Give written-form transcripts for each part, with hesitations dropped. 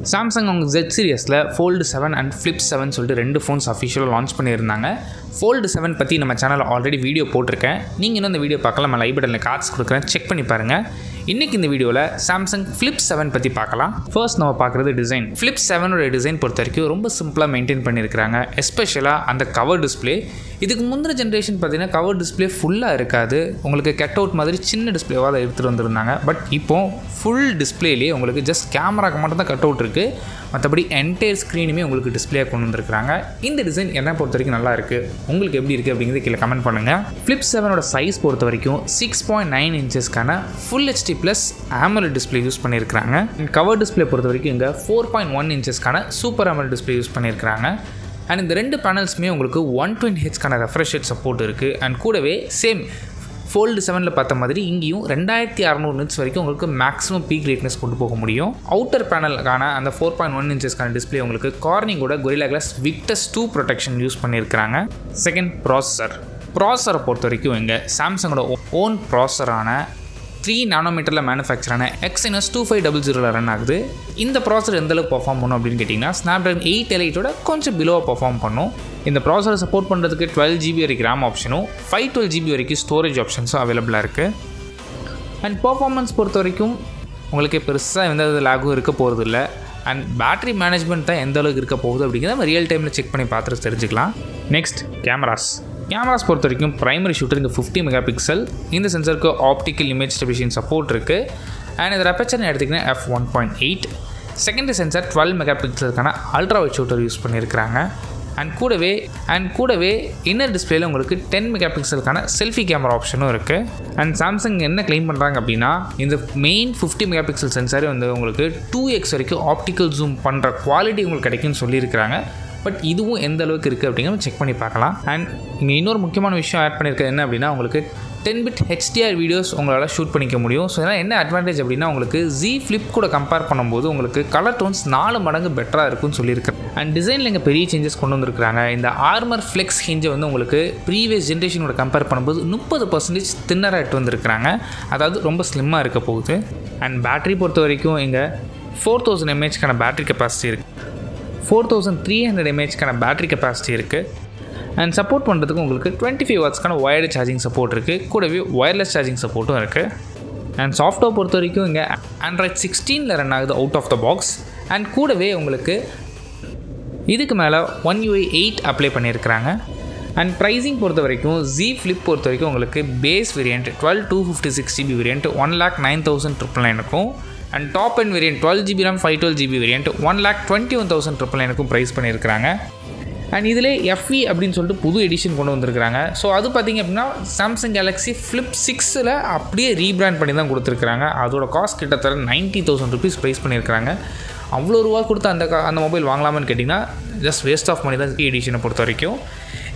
Samsung அவங்க Z சீரியஸில் Fold 7 and Flip 7 சொல்லிட்டு 2 phones அஃபிஷியலாக லான்ச் பண்ணியிருந்தாங்க. Fold 7 பற்றி நம்ம சேனலில் ஆல்ரெடி வீடியோ போட்டிருக்கேன். நீங்கள் இன்னும் இந்த வீடியோ பார்க்கலாம், நம்ம லைவ் பட்டனில் கார்ட்ஸ் கொடுக்குறேன், செக் பண்ணி பாருங்கள். இன்றைக்கி இந்த வீடியோவில் சாம்சங் Flip 7 பற்றி பார்க்கலாம். ஃபர்ஸ்ட் நம்ம பார்க்குறது டிசைன். Flip 7ஓட டிசைன் பொறுத்த வரைக்கும் ரொம்ப சிம்பிளாக மெயின்டைன் பண்ணியிருக்கிறாங்க. எஸ்பெஷலாக அந்த கவர் டிஸ்பிளே. இதுக்கு முந்தின ஜென்ரேஷன் பார்த்தீங்கன்னா கவர் டிஸ்பிளே ஃபுல்லாக இருக்காது, உங்களுக்கு கட் அவுட் மாதிரி சின்ன டிஸ்பிளேவாக அதை எடுத்துகிட்டு வந்திருந்தாங்க. பட் இப்போது ஃபுல் டிஸ்பிளேலேயே உங்களுக்கு ஜஸ்ட் கேமராக்கு மட்டும் தான் கட் அவுட் இருக்குது, மற்றபடி என்டையர் ஸ்க்ரீனுமே உங்களுக்கு டிஸ்பிளேயாக கொண்டு வந்திருக்காங்க. இந்த டிசைன் என்ன பொறுத்த வரைக்கும் நல்லா இருக்குது, உங்களுக்கு எப்படி இருக்குது அப்படிங்கிறது கீழே கமெண்ட் பண்ணுங்கள். Flip 7ஓட சைஸ் பொறுத்த வரைக்கும் 6.9 இன்ச்சஸ்க்கான full HD plus AMOLED display use பண்ணியிருக்காங்க. கவர் டிஸ்பிளே பொறுத்த வரைக்கும் இங்கே 4.1 இன்ச்சஸ்க்கான சூப்பர் AMOLED டிஸ்பிளே யூஸ் பண்ணியிருக்காங்க. அண்ட் இந்த ரெண்டு பேனல்ஸுமே உங்களுக்கு 120Hzக்கான ரெஃப்ரெஷ் ரேட் சப்போர்ட் இருக்குது. அண்ட் கூடவே சேம் Fold 7ல் பார்த்த மாதிரி இங்கேயும் 2600 nits வரைக்கும் உங்களுக்கு மேக்ஸிமம் பீக் பிரைட்னஸ் கொண்டு போக முடியும். அவுட்டர் பேனலுக்கான அந்த 4.1 இன்ச்சஸ்க்கான டிஸ்பிளே உங்களுக்கு கார்னிங்கோட Gorilla Glass Victus 2 protection use பண்ணியிருக்கிறாங்க. செகண்ட் ப்ராசஸரை பொறுத்த வரைக்கும் இங்கே சாம்சங்கோட ஓன் ப்ராசஸரான 3 நானோமீட்டரில் மேனுஃபேக்சரான Exynos 2500 ரன் ஆகுது. இந்த ப்ராசஸர் எந்தளவுக்கு பர்ஃபார்ம் பண்ணும் அப்படின்னு கேட்டிங்கன்னா Snapdragon 8 Eliteோட கொஞ்சம் பிலோவாக பர்ஃபார்ம் பண்ணும். இந்த ப்ராசஸரை சப்போர்ட் பண்ணுறதுக்கு 12GB வரைக்கும் RAM ஆப்ஷனும் 512GB வரைக்கும் ஸ்டோரேஜ் ஆப்ஷன்ஸும் அவைலபிளாக இருக்குது. அண்ட் பர்ஃபார்மன்ஸ் பொறுத்த வரைக்கும் உங்களுக்கு பெருசாக எந்த லேகும் இருக்க போகிறது இல்லை. அண்ட் பேட்டரி மேனேஜ்மெண்ட் தான் எந்த அளவுக்கு இருக்க போகுது அப்படிங்கிறத நம்ம ரியல் டைமில் செக் பண்ணி பார்த்துட்டு தெரிஞ்சுக்கலாம். நெக்ஸ்ட் கேமராஸ் பொறுத்த வரைக்கும் ப்ரைமரி ஷூட்டர் இங்கே 50 மெகாபிக்சல். இந்த சென்சருக்கு ஆப்டிக்கல் இமேஜ் ஸ்டெபிலேஷன் சப்போர்ட் இருக்குது. அண்ட் இந்த ரெப்பச்சர்னு எடுத்திங்கன்னா f1.8. செகண்டரி சென்சார் 12 மெகாபிக்சலுக்கான அல்ட்ரா வைட் ஷூட்டர் யூஸ் பண்ணியிருக்கிறாங்க. அண்ட் கூடவே இன்னர் டிஸ்பிளேயில் உங்களுக்கு 10 மெகாபிக்சலுக்கான செல்ஃபி கேமரா ஆப்ஷனும் இருக்குது. அண்ட் சாம்சங் என்ன கிளைம் பண்ணுறாங்க அப்படின்னா இந்த மெயின் 50 மெகாபிக்சல் சென்சாரே வந்து உங்களுக்கு 2x வரைக்கும் ஆப்டிக்கல் ஜூம் பண்ணுற குவாலிட்டி உங்களுக்கு கிடைக்கும்னு சொல்லியிருக்கிறாங்க. பட் இதுவும் எந்த அளவுக்கு இருக்குது அப்படிங்கிறத செக் பண்ணி பார்க்கலாம். அண்ட் இங்கே இன்னொரு முக்கியமான விஷயம் ஆட் பண்ணியிருக்கிறது என்ன அப்படின்னா உங்களுக்கு 10-bit HDR வீடியோஸ் உங்களால் ஷூட் பண்ணிக்க முடியும். ஸோ இதனால் என்ன அட்வான்டேஜ் அப்படின்னா உங்களுக்கு Z Flip கூட கம்பேர் பண்ணும்போது உங்களுக்கு கலர் டோன்ஸ் 4 மடங்கு பெட்டராக இருக்குன்னு சொல்லியிருக்கேன். அண்ட் டிசைனில் இங்கே பெரிய சேஞ்சஸ் கொண்டு வந்திருக்காங்க. இந்த ஆர்மர் ஃப்ளெக்ஸ் ஹிஞ்சை வந்து உங்களுக்கு ப்ரீவியஸ் ஜென்ரேஷனோட கம்பேர் பண்ணும்போது 30% தின்னராக எட்டு வந்திருக்கிறாங்க, அதாவது ரொம்ப ஸ்லிம்மாக இருக்க போகுது. அண்ட் பேட்டரி பொறுத்த வரைக்கும் இங்கே 4000 mAhக்கான பேட்டரி கெப்பாசிட்டி இருக்குது, 4300 mAhக்கான பேட்டரி கெப்பாசிட்டி இருக்குது. அண்ட் சப்போர்ட் பண்ணுறதுக்கு உங்களுக்கு 25 வாட்ஸ்க்கான ஒயர்டு சார்ஜிங் சப்போர்ட் இருக்குது, கூடவே ஒயர்லெஸ் சார்ஜிங் சப்போர்ட்டும் இருக்குது. அண்ட் சாஃப்ட்வேர் பொறுத்த வரைக்கும் இங்கே Android 16ல் ரன் ஆகுது out of the box. And கூடவே உங்களுக்கு இதுக்கு மேலே One UI 8 அப்ளை பண்ணியிருக்கிறாங்க. அண்ட் ப்ரைஸிங் பொறுத்த வரைக்கும் Z Flip பொறுத்த வரைக்கும் உங்களுக்கு base variant 12/256GB variant 1,09,999 and top and variant 12GB RAM 512GB வேரியண்ட் 1,21,999 ப்ரைஸ் பண்ணியிருக்கிறாங்க. அண்ட் இதில் FE அப்படின்னு சொல்லிட்டு புது எடிஷன் கொண்டு வந்திருக்கிறாங்க. ஸோ அது பார்த்திங்க அப்படின்னா சாம்சங் கேலக்ஸி Flip 6ல் அப்படியே ரீபிராண்ட் பண்ணி தான் கொடுத்துருக்குறாங்க. அதோட காஸ்ட் கிட்டத்தட்ட 90,000 ருபீஸ் ப்ரைஸ் பண்ணியிருக்கிறாங்க. அவ்வளோ ரூபா கொடுத்து அந்த மொபைல் வாங்கலாமான்னு கேட்டிங்கன்னா ஜஸ்ட் வேஸ்ட் ஆஃப் மணி தான் எடிஷனை பொறுத்த வரைக்கும்.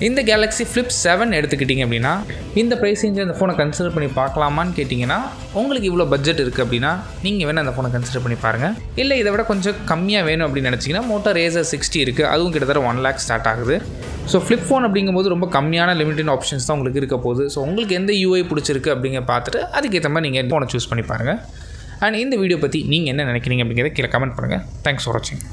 இந்த கேலக்ஸி Flip 7 எடுத்துக்கிட்டிங்க அப்படின்னா இந்த ப்ரைஸ் ரேஞ்சில் இந்த ஃபோனை கன்சிடர் பண்ணி பார்க்கலாமான்னு கேட்டிங்கன்னா உங்களுக்கு இவ்வளோ பட்ஜெட் இருக்குது அப்படின்னா நீங்கள் வேணால் அந்த ஃபோனை கன்சிடர் பண்ணி பாருங்கள். இல்லை இதை விட கொஞ்சம் கம்மியாக வேணும் அப்படின்னு நினச்சிங்கன்னா Moto Razr 60 இருக்குது, அதுவும் கிட்டத்தட்ட 1 lakh ஸ்டார்ட் ஆகுது. ஸோ Flip ஃபோன் அப்படிங்கும்போது ரொம்ப கம்மியான லிமிட்டட் ஆப்ஷன்ஸ் தான் உங்களுக்கு இருக்க போகுது. ஸோ உங்களுக்கு எந்த UI பிடிச்சிருக்கு அப்படிங்க பார்த்துட்டு அதுக்கேற்ற மாதிரி நீங்கள் ஃபோனை சூஸ் பண்ணி பாருங்கள். அண்ட் இந்த வீடியோ பற்றி நீங்கள் என்ன நினைக்கிறீங்க அப்படிங்கிறத கீழே கமெண்ட் பண்ணுங்கள். தேங்க்ஸ் ஃபார் வாட்சிங்.